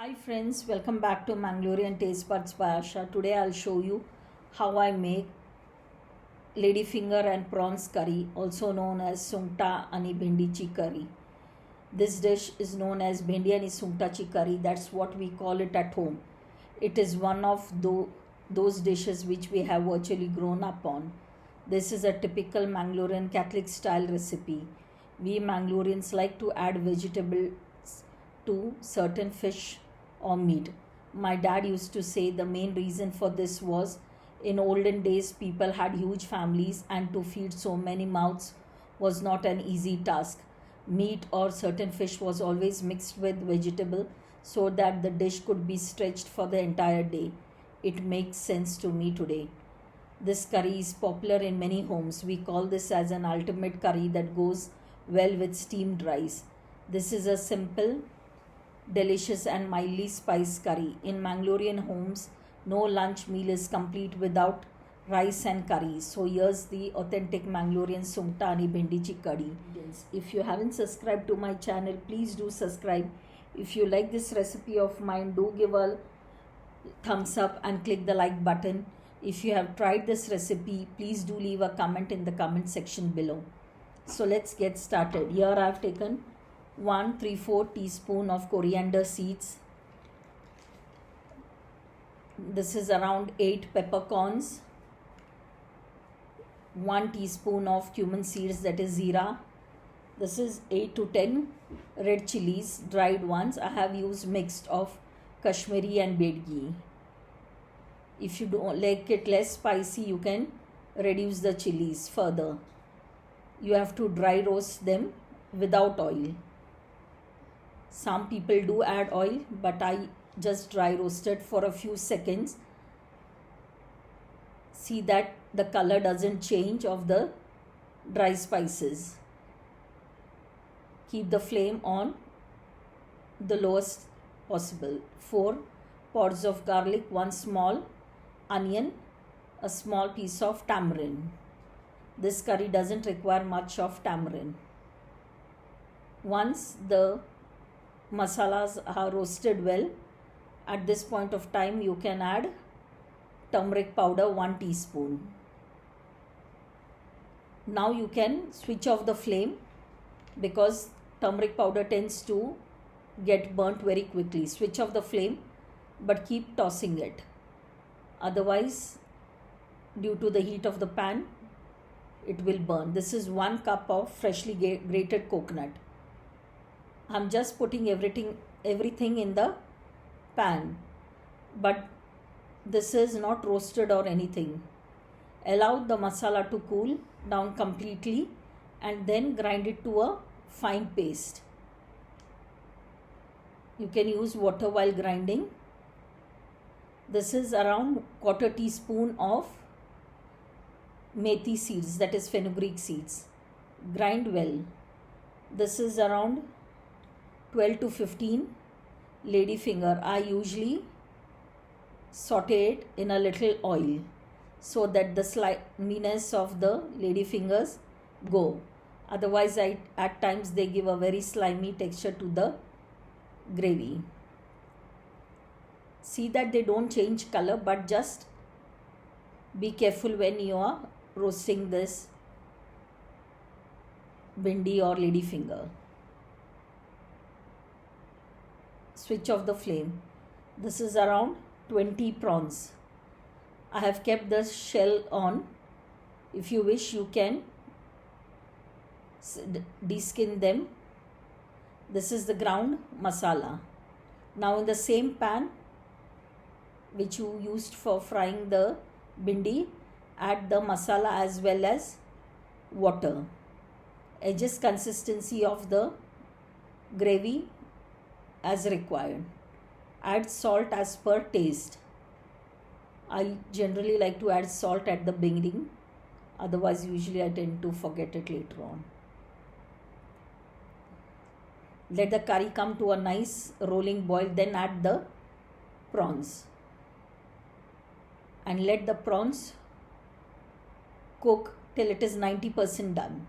Hi friends, welcome back to Mangalorean Taste Buds by Asha. Today I'll show you how I make ladyfinger and prawns curry, also known as sungta ani bhindichi curry. This dish is known as bhindi ani sungtachi curry. That's what we call it at home. It is one of those dishes which we have virtually grown up on. This is a typical Mangalorean Catholic style recipe. We Mangaloreans like to add vegetables to certain fish or meat. My dad used to say the main reason for this was in olden days people had huge families and to feed so many mouths was not an easy task. Meat or certain fish was always mixed with vegetable so that the dish could be stretched for the entire day. It makes sense to me today. This curry is popular in many homes. We call this as an ultimate curry that goes well with steamed rice. This is a simple, delicious and mildly spiced curry. In Mangalorean homes, no lunch meal is complete without rice and curry. So here's the authentic Mangalorean sungta ani bhindichi curry. If you haven't subscribed to my channel, please do subscribe. If you like this recipe of mine, do give a thumbs up and click the like button. If you have tried this recipe, please do leave a comment in the comment section below. So let's get started. Here I have taken 1 3/4 teaspoon of coriander seeds. This is around 8 peppercorns, 1 teaspoon of cumin seeds, that is zira. This is 8 to 10 red chilies, dried ones. I have used mixed of Kashmiri and Bedgi. If you don't like it less spicy, you can reduce the chilies further. You have to dry roast them without oil. Some people do add oil, but I just dry roasted for a few seconds. See that the color doesn't change of the dry spices. Keep the flame on the lowest possible. 4 pods of garlic, 1 small onion, a small piece of tamarind. This curry doesn't require much of tamarind. Once the masalas are roasted well, at this point of time you can add turmeric powder 1 teaspoon. Now you can switch off the flame because turmeric powder tends to get burnt very quickly. Switch off the flame but keep tossing it. Otherwise, due to the heat of the pan, it will burn. This is 1 cup of freshly grated coconut. I'm just putting everything in the pan, but this is not roasted or anything. Allow the masala to cool down completely and then grind it to a fine paste. You can use water while grinding. This is around 1/4 teaspoon of methi seeds, that is fenugreek seeds. Grind well. This is around 12 to 15 ladyfinger. I usually saute it in a little oil so that the sliminess of the ladyfingers go. Otherwise, at times they give a very slimy texture to the gravy. See that they don't change color, but just be careful when you are roasting this bhindi or ladyfinger. Switch off the flame. This is around 20 prawns. I have kept the shell on. If you wish, you can deskin them. This is the ground masala. Now in the same pan which you used for frying the bhindi, add the masala as well as water. Adjust consistency of the gravy as required. Add salt as per taste. I generally like to add salt at the beginning, otherwise usually I tend to forget it later on. Let the curry come to a nice rolling boil, then add the prawns and let the prawns cook till it is 90% done.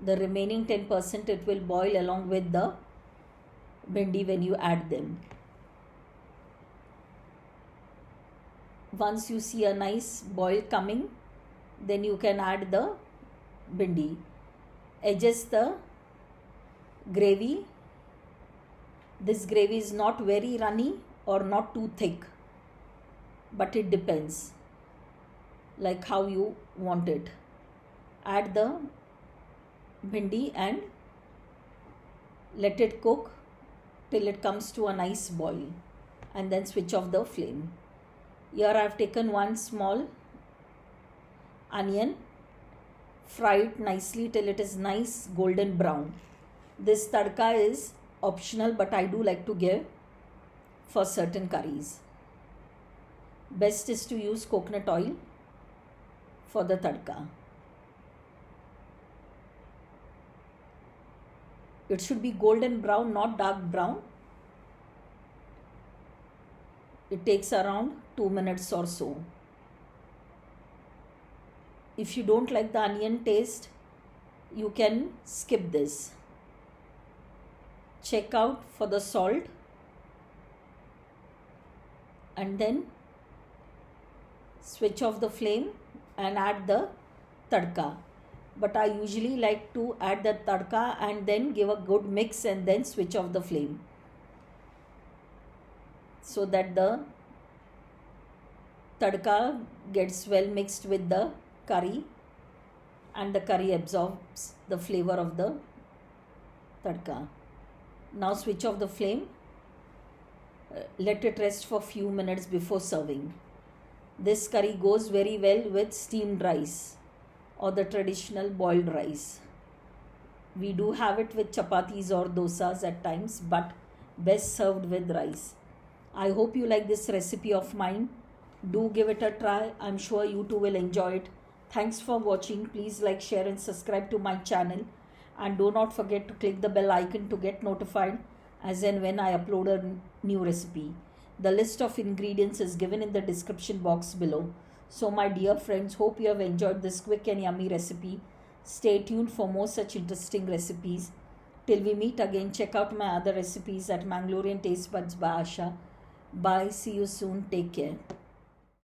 The remaining 10% it will boil along with the bhindi when you add them. Once you see a nice boil coming, then you can add the bhindi. Adjust the gravy. This gravy is not very runny or not too thick, but it depends like how you want it. Add the bhindi and let it cook till it comes to a nice boil, and then switch off the flame. Here I have taken one small onion, fry it nicely till it is nice golden brown. This tadka is optional, but I do like to give for certain curries. Best is to use coconut oil for the tadka. It should be golden brown, not dark brown. It takes around 2 minutes or so. If you don't like the onion taste, you can skip this. Check out for the salt and then switch off the flame and add the tadka. But I usually like to add the tadka and then give a good mix and then switch off the flame, so that the tadka gets well mixed with the curry and the curry absorbs the flavor of the tadka. Now switch off the flame. Let it rest for few minutes before serving. This curry goes very well with steamed rice or the traditional boiled rice. We do have it with chapatis or dosas at times, but best served with rice. I hope you like this recipe of mine. Do give it a try. I'm sure you too will enjoy it. Thanks for watching. Please like, share and subscribe to my channel. And do not forget to click the bell icon to get notified as and when I upload a new recipe. The list of ingredients is given in the description box below. So my dear friends, hope you have enjoyed this quick and yummy recipe. Stay tuned for more such interesting recipes. Till we meet again, check out my other recipes at Mangalorean Taste Buds by Asha. Bye. See you soon. Take care.